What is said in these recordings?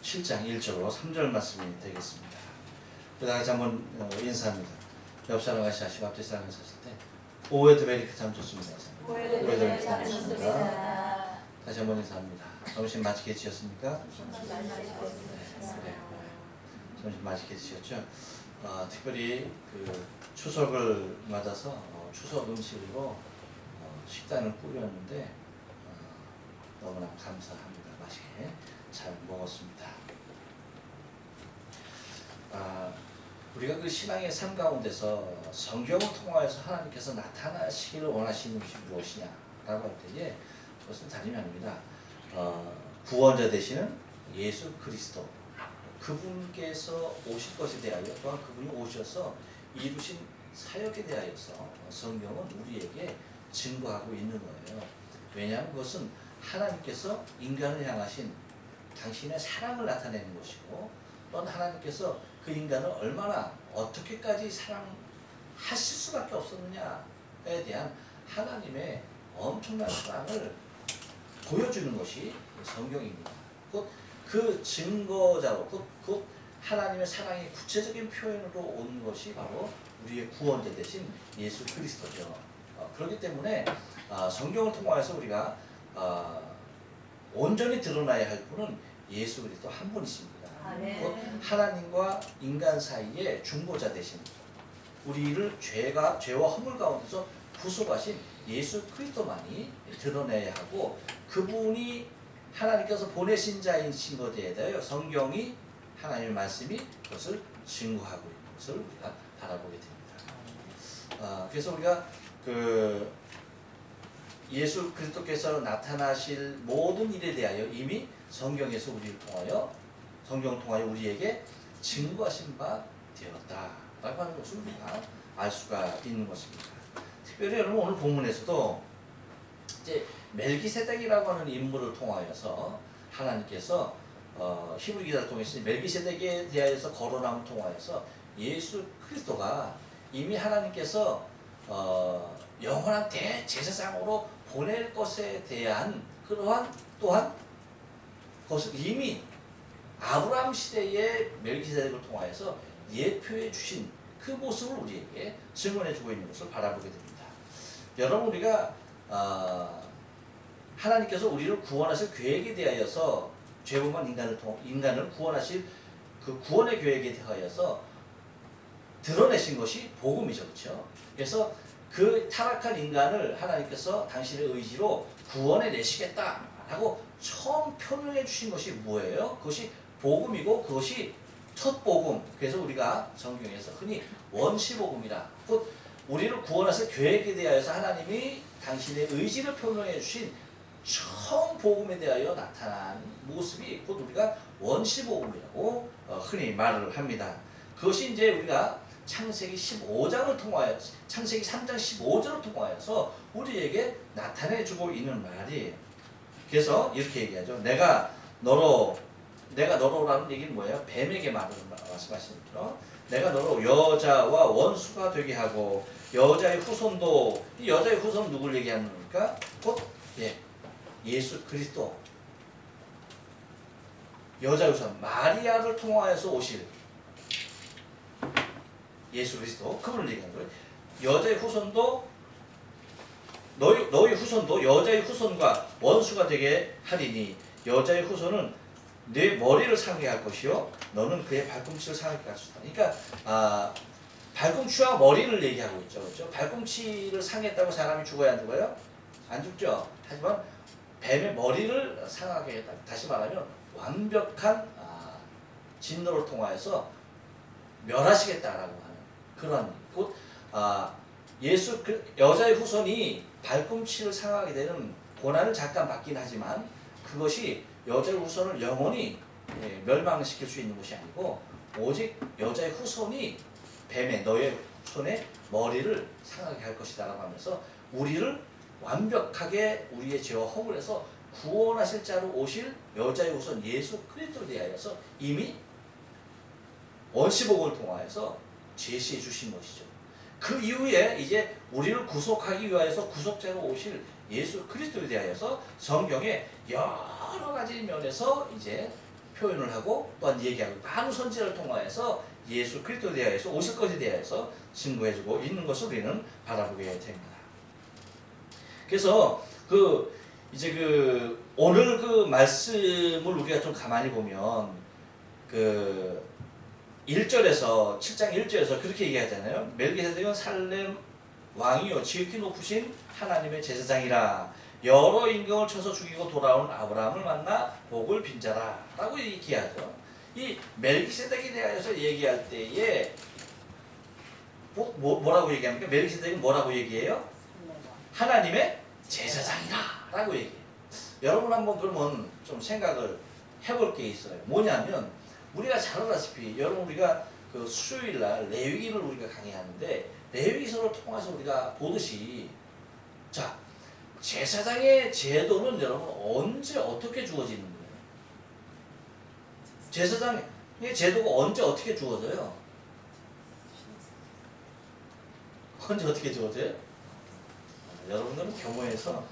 7장 1절로 3절 말씀이 되겠습니다. 그 다시 한번 인사합니다. 옆 사람 같이 하시고 앞뒤 사람 같이 하실 때 오웨드 베리크 참 좋습니다. 오웨드 베리크 참 좋습니다. 다시 한번 인사합니다. 점심 맛있게 드셨습니까? 네. 점심 맛있게 드셨죠? 특별히 그 추석을 맞아서 추석 음식으로 식단을 꾸렸는데 너무나 감사합니다. 맛있게 잘 먹었습니다. 우리가 그 신앙의 삶 가운데서 성경을 통하여서 하나님께서 나타나시기를 원하시는 것이 무엇이냐라고 할 때에 그것은 다름이 아닙니다. 구원자 되시는 예수 그리스도 그분께서 오실 것에 대하여 또한 그분이 오셔서 이루신 사역에 대하여서 성경은 우리에게 증거하고 있는 거예요. 왜냐하면 그것은 하나님께서 인간을 향하신 당신의 사랑을 나타내는 것이고 또한 하나님께서 그 인간을 얼마나 어떻게까지 사랑하실 수밖에 없었느냐에 대한 하나님의 엄청난 사랑을 보여주는 것이 성경입니다. 곧 그 증거자로 곧 하나님의 사랑의 구체적인 표현으로 온 것이 바로 우리의 구원자 되신 예수 그리스도죠. 그렇기 때문에 성경을 통하여서 우리가 온전히 드러나야 할 분은 예수 그리스도 한 분이십니다. 곧 하나님과 인간 사이의 중보자 되신 우리를 죄와 허물 가운데서 구속하신 예수 그리스도만이 드러내야 하고 그분이 하나님께서 보내신 자이신 것에 대하여 성경이 하나님의 말씀이 그것을 증거하고 있는 것을 우리가 바라보게 됩니다. 그래서 우리가 그 예수 그리스도께서 나타나실 모든 일에 대하여 이미 성경에서 우리를 통하여 성경을 통하여 우리에게 증거하신 바 되었다라고 하는 것을 우리가 알 수가 있는 것입니다. 특별히 여러분 오늘 본문에서도 이제 멜기세덱이라고 하는 인물을 통하여서 하나님께서 히브리 기사를 통해서 멜기세덱에 대하여서 거론함을 통하여서 예수 그리스도가 이미 하나님께서 영원한 대제사장으로 보낼 것에 대한 그러한 또한 그것을 이미 아브라함 시대의 멜기세덱을 통하여서 예표해 주신 그 모습을 우리에게 증언해 주고 있는 것을 바라보게 됩니다. 여러분 우리가 하나님께서 우리를 구원하실 계획에 대하여서 죄범한 인간을 구원하실 그 구원의 계획에 대하여서 드러내신 것이 복음이죠, 그렇죠? 그래서 그 타락한 인간을 하나님께서 당신의 의지로 구원해 내시겠다라고 처음 표명해 주신 것이 뭐예요? 그것이 복음이고 그것이 첫 복음. 그래서 우리가 성경에서 흔히 원시복음이라 곧 우리를 구원하실 계획에 대하여서 하나님이 당신의 의지를 표명해 주신 처음 복음에 대하여 나타난 모습이 곧 우리가 원시복음이라고 흔히 말을 합니다. 그것이 이제 우리가 창세기 15장을 통하여 창세기 3장 15절을 통하여서 우리에게 나타내주고 있는 말이에요. 그래서 이렇게 얘기하죠. 내가 너로라는 얘기는 뭐예요? 뱀에게 말씀하시는 거죠. 내가 너로 여자와 원수가 되게 하고 여자의 후손도 이 여자의 후손은 누굴 얘기하는 겁니까? 곧 예수 그리스도 여자의 후손 마리아를 통하여서 오실 예수 그리스도 그분을 얘기하는 거예요. 여자의 후손도 너희 후손도 여자의 후손과 원수가 되게 하리니 여자의 후손은 내 머리를 상하게 할 것이요 너는 그의 발꿈치를 상하게 할 수다. 그러니까 발꿈치와 머리를 얘기하고 있죠, 그렇죠? 발꿈치를 상했다고 사람이 죽어야 안 죽어요? 안 죽죠. 하지만 뱀의 머리를 상하게 했다. 다시 말하면 완벽한 진노를 통하여서 멸하시겠다라고 하는 그런 곧 예수 여자의 후손이 발꿈치를 상하게 되는 고난을 잠깐 받긴 하지만 그것이 여자의 후손을 영원히 멸망시킬 수 있는 것이 아니고 오직 여자의 후손이 뱀의 너의 손에 머리를 상하게 할 것이다 라고 하면서 우리를 완벽하게 우리의 죄와 허물에서 구원하실 자로 오실 여자의 후손 예수 그리스도에 대하여서 이미 원시복음을 통하여서 제시해 주신 것이죠. 그 이후에 이제 우리를 구속하기 위하여서 구속자로 오실 예수 그리스도에 대하여서 성경에 여러 가지 면에서 이제 표현을 하고 또한 얘기하고 많은 선지자를 통하여서 예수 그리스도에 대하여서 오실 것에 대하여서 증거해주고 있는 것을 우리는 바라보게 됩니다. 그래서 이제 오늘 말씀을 우리가 좀 가만히 보면 1절에서 7장 1절에서 그렇게 얘기하잖아요. 멜기세덱은 살렘 왕이요 지극히 높으신 하나님의 제사장이라 여러 임금을 쳐서 죽이고 돌아온 아브라함을 만나 복을 빈 자라 라고 얘기하죠. 이 멜기세덱에 대하여서 얘기할 때에 뭐라고 얘기합니까? 멜기세덱은 뭐라고 얘기해요? 하나님의 제사장이라 라고 얘기해요. 여러분 한번 그러면 좀 생각을 해볼 게 있어요. 뭐냐면 우리가 잘 알다시피 여러분 우리가 수요일날 레위기를 우리가 강의하는데 레위기서를 통해서 우리가 보듯이 자 제사장의 제도는 여러분 언제 어떻게 주어지는 거예요? 제사장의 제도가 언제 어떻게 주어져요? 언제 어떻게 주어져요? 여러분들은 교모에서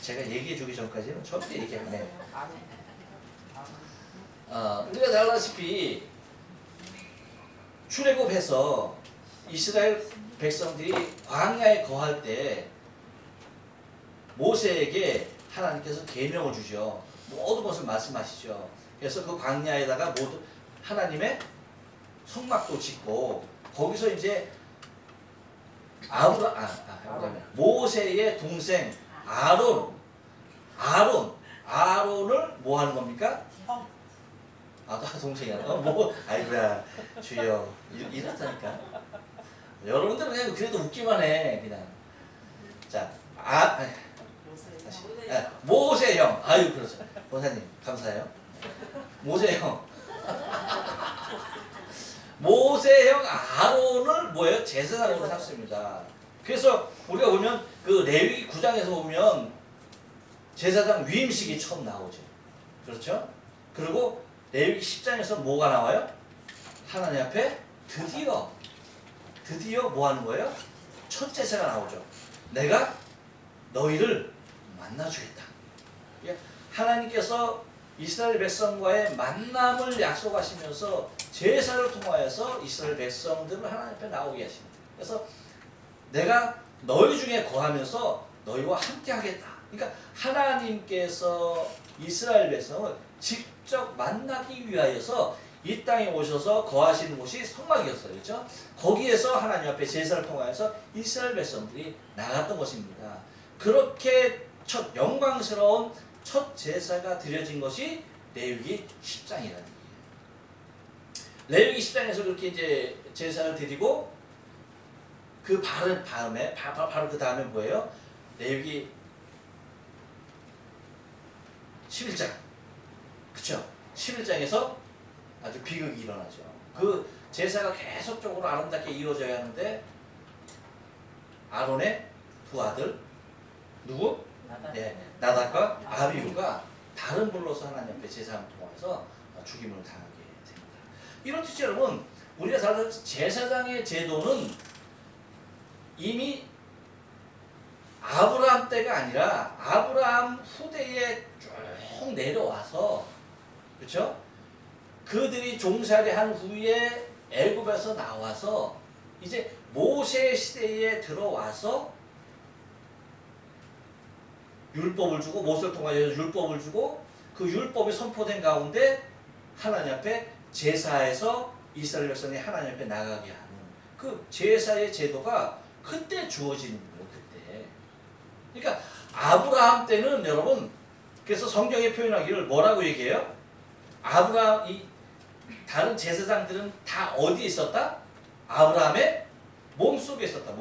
제가 얘기해 주기 전까지는 절대 얘기 안 해요. 우리가 잘 알다시피 출애굽해서 이스라엘 백성들이 광야에 거할 때 모세에게 하나님께서 계명을 주죠. 모든 것을 말씀하시죠. 그래서 그 광야에다가 모두 하나님의 성막도 짓고 거기서 이제 모세의 동생 아론을 뭐 하는 겁니까? 동생이야. 아이고야 주여 이렇다니까. 여러분들은 그냥 그래도 웃기만 해 그냥. 자, 모세 형. 아유 그렇죠. 원사님 감사해요. 모세 형. 모세 형 아론을 뭐예요? 제사장으로 삼습니다. 그래서 우리가 보면 레위기 9장에서 보면 제사장 위임식이 처음 나오죠. 그렇죠? 그리고 레위기 10장에서 뭐가 나와요? 하나님 앞에 드디어 뭐 하는 거예요? 첫 제사가 나오죠. 내가 너희를 만나주겠다. 하나님께서 이스라엘 백성과의 만남을 약속하시면서 제사를 통하여서 이스라엘 백성들을 하나님 앞에 나오게 하십니다. 그래서 내가 너희 중에 거하면서 너희와 함께 하겠다. 그러니까 하나님께서 이스라엘 백성을 직접 만나기 위하여서 이 땅에 오셔서 거하시는 곳이 성막이었어요. 그렇죠? 거기에서 하나님 앞에 제사를 통하여서 이스라엘 백성들이 나갔던 것입니다. 그렇게 첫 영광스러운 첫 제사가 드려진 것이 레위기 10장이라는 얘기예요. 레위기 10장에서 그렇게 이제 제사를 드리고 바로 그 다음에 뭐예요? 레위기 11장. 그쵸? 11장에서 아주 비극이 일어나죠. 그 제사가 계속적으로 아름답게 이루어져야 하는데 아론의 두 아들 누구? 나답과 아비후가 다른 불로서 하나님 앞에 제사를 통해서 죽임을 당하게 됩니다. 이렇듯이 여러분 우리가 잘 알는 제사장의 제도는 이미 아브라함 때가 아니라 아브라함 후대에 쭉 내려와서 그렇죠? 그들이 종살이한 후에 애굽에서 나와서 이제 모세 시대에 들어와서 율법을 주고 모세를 통하여 율법을 주고 그 율법이 선포된 가운데 하나님 앞에 제사에서 이스라엘 백성이 하나님 앞에 나가게 하는 그 제사의 제도가 그때 주어지는 거예요. 그때. 그러니까 아브라함 때는 여러분 그래서 성경에 표현하기를 뭐라고 얘기해요? 이 다른 제사장들은 다 어디에 있었다? 아브라함의 몸속에 있었다.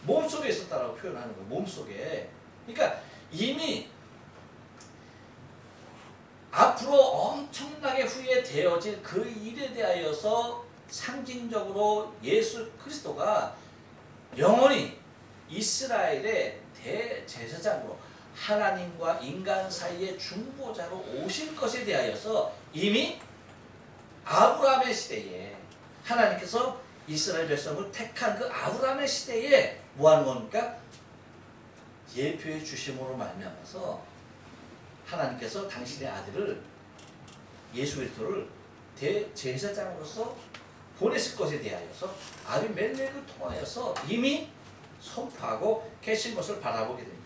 몸속에 있었다라고 표현하는 거예요. 몸속에. 그러니까 이미 앞으로 엄청나게 후회되어질 그 일에 대하여서 상징적으로 예수 그리스도가 영원히 이스라엘의 대제사장으로 하나님과 인간 사이의 중보자로 오실 것에 대하여서 이미 아브라함의 시대에 하나님께서 이스라엘 백성을 택한 그 아브라함의 시대에 뭐 하는 겁니까? 예표해 주심으로 말미암아서 하나님께서 당신의 아들을 예수 그리스도를 대제사장으로서 보냈을 것에 대하여서 아비멜렉을 통하여서 이미 선포하고 계신 것을 바라보게 됩니다.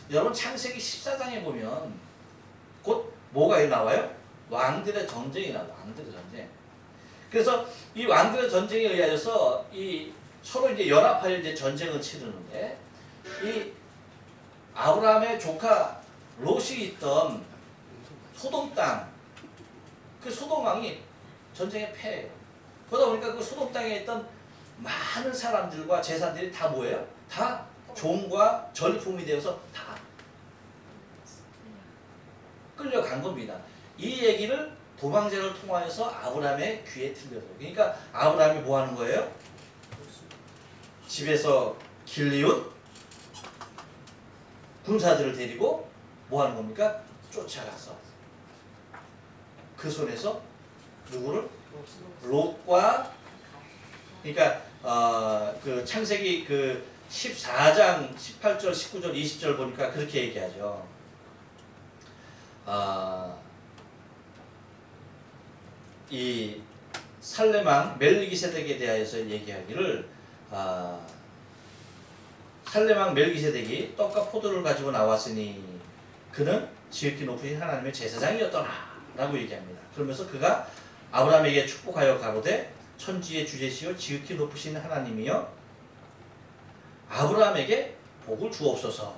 여러분 창세기 14장에 보면 곧 뭐가 나와요? 왕들의 전쟁이 나와요. 왕들의 전쟁. 그래서 이 왕들의 전쟁에 의하여서 이 서로 이제 연합하여 이제 전쟁을 치르는데 이 아브라함의 조카 롯이 있던 소돔 땅, 그 소돔 왕이 전쟁에 패해요. 그러다 보니까 그 소돔 땅에 있던 많은 사람들과 재산들이 다 뭐예요? 다 종과 전리품이 되어서 다 끌려간 겁니다. 이 얘기를 도망자를 통하여서 아브라함의 귀에 들려요. 그러니까 아브라함이 뭐 하는 거예요? 집에서 길리운 군사들을 데리고 뭐 하는 겁니까? 쫓아가서 그 손에서 누구를? 롯과 그러니까 그 창세기 그 14장 18절, 19절, 20절 보니까 그렇게 얘기하죠. 이 살레망 멜기세덱에 대하여서 얘기하기를 살레망 멜기세덱이 떡과 포도를 가지고 나왔으니 그는 지극히 높으신 하나님의 제사장이었더라 라고 얘기합니다. 그러면서 그가 아브라함에게 축복하여 가로되 천지의 주제시요 지극히 높으신 하나님이여 아브라함에게 복을 주옵소서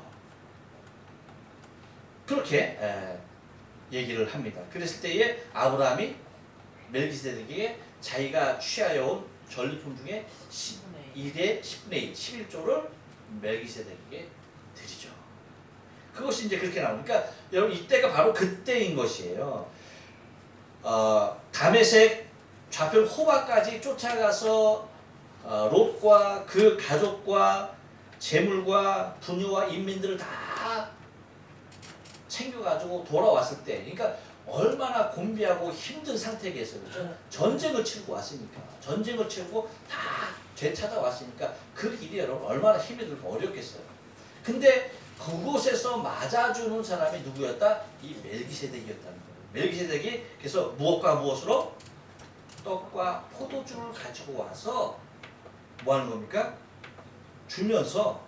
그렇게 얘기를 합니다. 그랬을 때에 아브라함이 멜기세덱에게 자기가 취하여 온 전리품 중에 1의 10분의 1, 11조를 멜기세덱에게 드리죠. 그것이 이제 그렇게 나오니까 여러분 이때가 바로 그때인 것이에요. 다메섹 좌편 호바까지 쫓아가서 롯과 그 가족과 재물과 부녀와 인민들을 다 챙겨가지고 돌아왔을 때, 그러니까 얼마나 곤비하고 힘든 상태겠어요. 그렇죠? 전쟁을 치르고 왔으니까. 전쟁을 치르고 다 되찾아왔으니까 그 길이 여러분 얼마나 힘이 들고 어렵겠어요. 근데 그곳에서 맞아주는 사람이 누구였다? 이 멜기세덱이었다는 거예요. 멜기세덱이 그래서 무엇과 무엇으로? 떡과 포도주를 가지고 와서 뭐 하는 겁니까? 주면서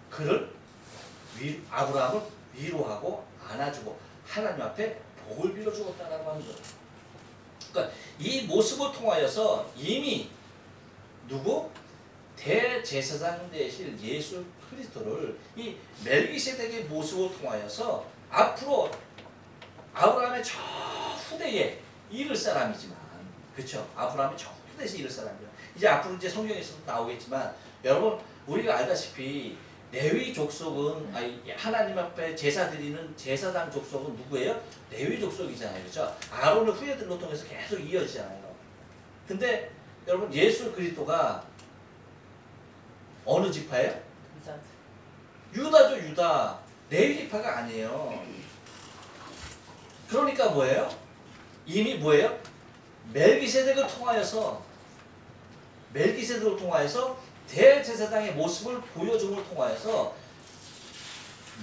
그를 아브라함을 위로하고 안아주고 하나님 앞에 복을 빌어주었다라고 하는 거예요. 그러니까 이 모습을 통하여서 이미 누구? 대제사장 되실 예수 그리스도를 이 멜기세덱의 모습을 통하여서 앞으로 아브라함의 저 후대에 이를 사람이지만, 그렇죠? 아브라함의 저 후대에서 이를 사람이죠. 이제 앞으로 이제 성경에서도 나오겠지만, 여러분 우리가 알다시피 레위 족속은 하나님 앞에 제사 드리는 제사장 족속은 누구예요? 레위 족속이잖아요, 그렇죠? 아론의 후예들로 통해서 계속 이어지잖아요. 근데 여러분 예수 그리스도가 어느 지파예요? 유다죠, 유다. 레위 지파가 아니에요. 그러니까 뭐예요? 이미 뭐예요? 멜기세덱을 통하여서 대제사장의 모습을 보여줌을 통하여서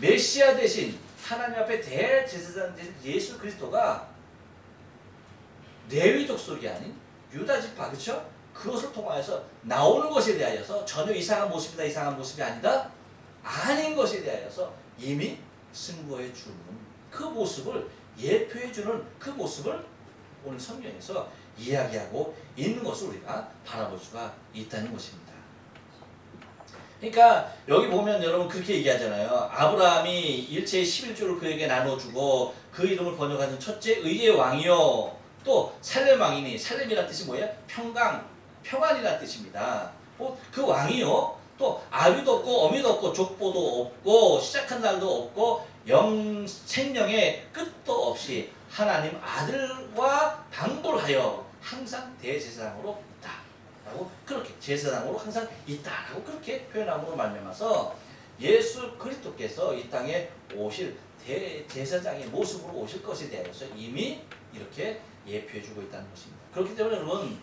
메시아 대신 하나님 앞에 대제사장 대신 예수 그리스도가 레위 족속이 아닌 유다 지파, 그렇죠? 그것을 통하여서 나오는 것에 대하여서 전혀 이상한 모습이다, 이상한 모습이 아니다, 아닌 것에 대하여서 이미 승부해 주는 그 모습을 예표해 주는 그 모습을 오늘 성경에서 이야기하고 있는 것을 우리가 바라볼 수가 있다는 것입니다. 그러니까 여기 보면 여러분 그렇게 얘기하잖아요. 아브라함이 일체의 11조를 그에게 나눠주고 그 이름을 번역하는 첫째 의의 왕이요. 또 살렘 왕이니, 살렘이라는 뜻이 뭐예요? 평안이라는 뜻입니다. 그 왕이요. 또 아비도 없고 어미도 없고 족보도 없고 시작한 날도 없고 생명의 끝도 없이 하나님 아들과 방불하여 항상 대제사장으로 있다라고, 그렇게 제사장으로 항상 있다라고 그렇게 표현함으로 말미암아서 예수 그리스도께서 이 땅에 오실 대제사장의 모습으로 오실 것에 대해서 이미 이렇게 예표해주고 있다는 것입니다. 그렇기 때문에 여러분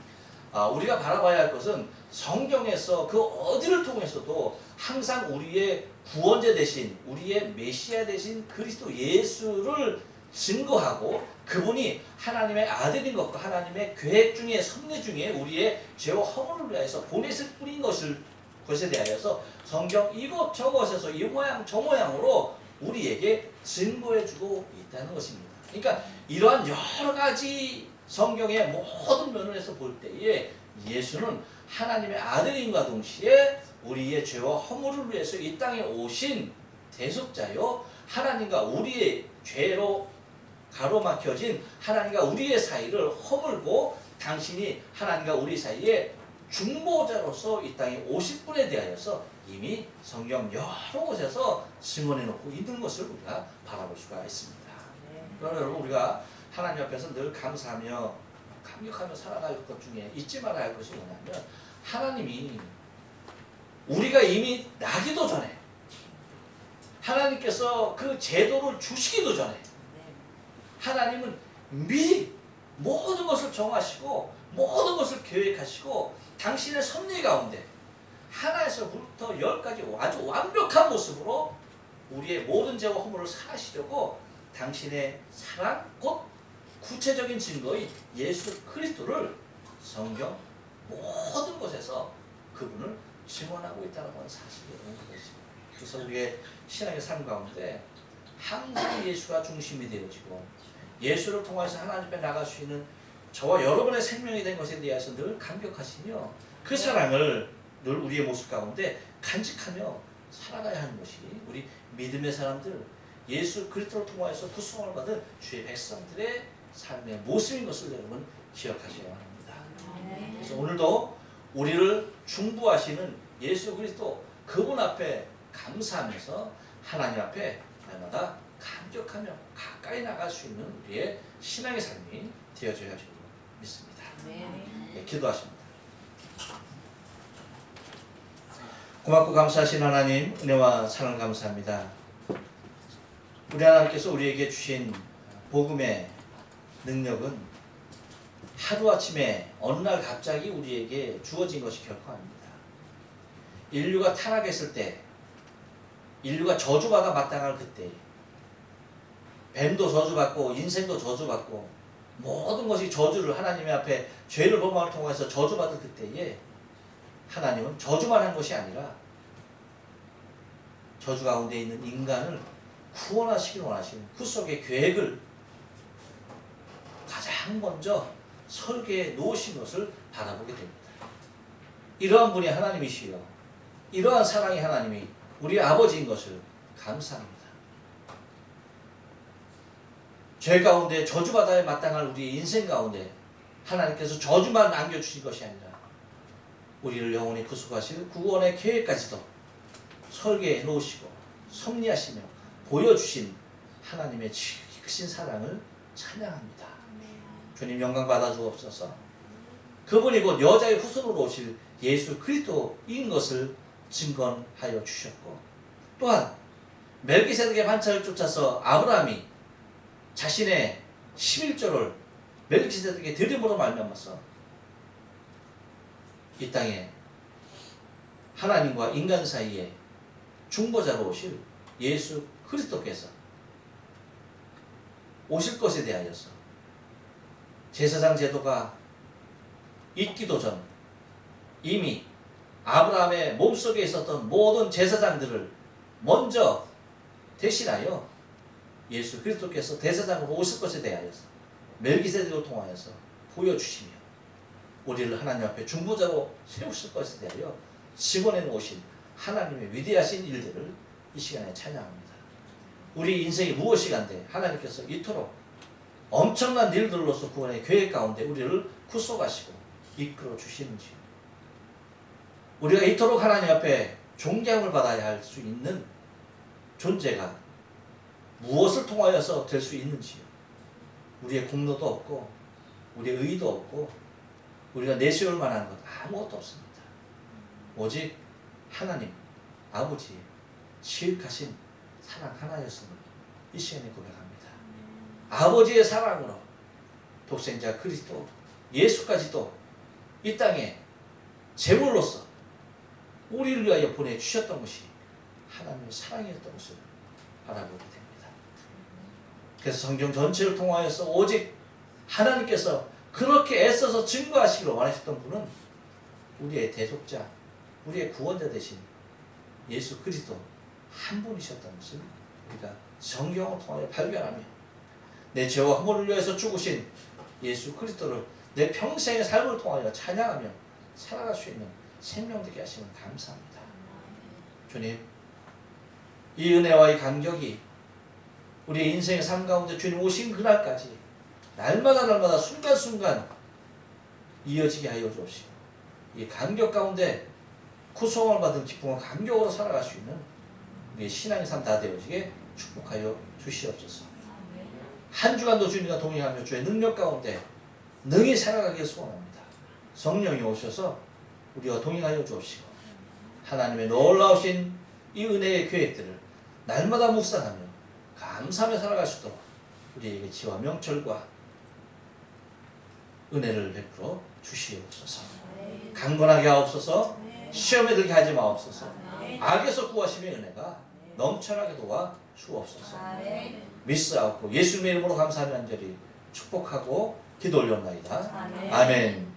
우리가 바라봐야 할 것은 성경에서 그 어디를 통해서도 항상 우리의 구원자 되신 우리의 메시아 되신 그리스도 예수를 증거하고 그분이 하나님의 아들인 것과 하나님의 계획 중에 섭리 중에 우리의 죄와 허물을 위하여서 보냈을 뿐인 것에 대하여서 성경 이것저것에서 이 모양 저 모양으로 우리에게 증거해주고 있다는 것입니다. 그러니까 이러한 여러 가지 성경의 모든 면에서 볼 때에 예수는 하나님의 아들임과 동시에 우리의 죄와 허물을 위해서 이 땅에 오신 대속자요 하나님과 우리의 죄로 가로막혀진 하나님과 우리의 사이를 허물고 당신이 하나님과 우리 사이에 중보자로서 이 땅에 오실 분에 대하여서 이미 성경 여러 곳에서 증언해 놓고 있는 것을 우리가 바라볼 수가 있습니다. 그러나 여러분 우리가 하나님 앞에서 늘 감사하며 감격하며 살아갈 것 중에 잊지 말아야 할 것이 뭐냐면 하나님이 우리가 이미 나기도 전에 하나님께서 그 제도를 주시기도 전에 하나님은 미리 모든 것을 정하시고 모든 것을 계획하시고 당신의 섭리 가운데 하나에서부터 열까지 아주 완벽한 모습으로 우리의 모든 죄와 허물을 사하시려고 당신의 사랑 곧 구체적인 증거인 예수 그리스도를 성경 모든 곳에서 그분을 증언하고 있다는 사실이라는 것입니다. 그래서 우리의 신앙의 삶 가운데 항상 예수가 중심이 되어지고 예수를 통해서 하나님 앞에 나갈 수 있는 저와 여러분의 생명이 된 것에 대해서 늘 감격하시며 그 사랑을 늘 우리의 모습 가운데 간직하며 살아가야 하는 것이 우리 믿음의 사람들 예수 그리스도를 통하여서 구속을 받은 주의 백성들의 삶의 모습인 것을 여러분 기억하셔야 합니다. 그래서 오늘도 우리를 중보하시는 예수 그리스도 그분 앞에 감사하면서 하나님 앞에 날마다 감격하며 가까이 나갈 수 있는 우리의 신앙의 삶이 되어줘야 할 줄 믿습니다. 네, 기도하십니다. 고맙고 감사하신 하나님 은혜와 사랑 감사합니다. 우리 하나님께서 우리에게 주신 복음의 능력은 하루아침에 어느 날 갑자기 우리에게 주어진 것이 결코 아닙니다. 인류가 타락했을 때 인류가 저주받아 마땅할 그때 뱀도 저주받고 인생도 저주받고 모든 것이 저주를 하나님의 앞에 죄를 범함을 통해서 저주받을 그때에 하나님은 저주만 한 것이 아니라 저주 가운데 있는 인간을 구원하시길 원하시는 구속의 계획을 가장 먼저 설계해 놓으신 것을 바라보게 됩니다. 이러한 분이 하나님이시여 이러한 사랑의 하나님이 우리 아버지인 것을 감사합니다. 죄 가운데 저주받아야 마땅할 우리의 인생 가운데 하나님께서 저주만 남겨주신 것이 아니라 우리를 영원히 구속하실 구원의 계획까지도 설계해 놓으시고 섭리하시며 보여주신 하나님의 크신 사랑을 찬양합니다. 주님 영광 받아 주옵소서. 그분이 곧 여자의 후손으로 오실 예수 그리스도인 것을 증거하여 주셨고 또한 멜기세덱의 반차를 쫓아서 아브라함이 자신의 11조를 멜기세덱에게 드림으로 말미암아서 이 땅에 하나님과 인간 사이에 중보자로 오실 예수 그리스도께서 오실 것에 대하여서 제사장 제도가 있기도 전 이미 아브라함의 몸속에 있었던 모든 제사장들을 먼저 대신하여 예수 그리스도께서 대제사장으로 오실 것에 대하여서 멜기세덱을 통하여서 보여주시며 우리를 하나님 앞에 중보자로 세우실 것에 대하여 증언해 놓으신 하나님의 위대하신 일들을 이 시간에 찬양합니다. 우리 인생이 무엇이간데 하나님께서 이토록 엄청난 일들로서 구원의 계획 가운데 우리를 구속하시고 이끌어 주시는지요. 우리가 이토록 하나님 앞에 존경을 받아야 할 수 있는 존재가 무엇을 통하여서 될 수 있는지요. 우리의 공로도 없고 우리의 의도 없고 우리가 내세울 만한 것 아무것도 없습니다. 오직 하나님 아버지의 지극하신 사랑 하나였음을 이 시간에 고백합니다. 아버지의 사랑으로 독생자 그리스도 예수까지도 이 땅에 제물로서 우리를 위하여 보내주셨던 것이 하나님의 사랑이었던 것을 알아보게 됩니다. 그래서 성경 전체를 통하여서 오직 하나님께서 그렇게 애써서 증거하시기를 원하셨던 분은 우리의 대속자, 우리의 구원자 되신 예수 그리스도 한 분이셨다는 것을 우리가 성경을 통하여 발견하며 내 죄와 허물을 위해서 죽으신 예수 그리스도를 내 평생의 삶을 통하여 찬양하며 살아갈 수 있는 생명 되게 하시면 감사합니다. 주님, 이 은혜와 이 감격이 우리의 인생의 삶 가운데 주님 오신 그날까지 날마다 순간순간 이어지게 하여 주옵시고 이 감격 가운데 구속을 받은 기쁨과 감격으로 살아갈 수 있는 우리의 신앙의 삶 다 되어지게 축복하여 주시옵소서. 한 주간도 주님과 동행하며 주의 능력 가운데 능히 살아가기를 소원합니다. 성령이 오셔서 우리와 동행하여 주옵시고 하나님의 놀라우신 이 은혜의 계획들을 날마다 묵상하며 감사하며 살아갈 수 있도록 우리에게 지혜와 명철과 은혜를 베풀어 주시옵소서. 강건하게 하옵소서. 시험에 들게 하지 마옵소서. 악에서 구하심의 은혜가 넘쳐나게 도와 주옵소서. 믿사옵고 예수님의 이름으로 감사하며 간절히 축복하고 기도 올려옵나이다. 아멘.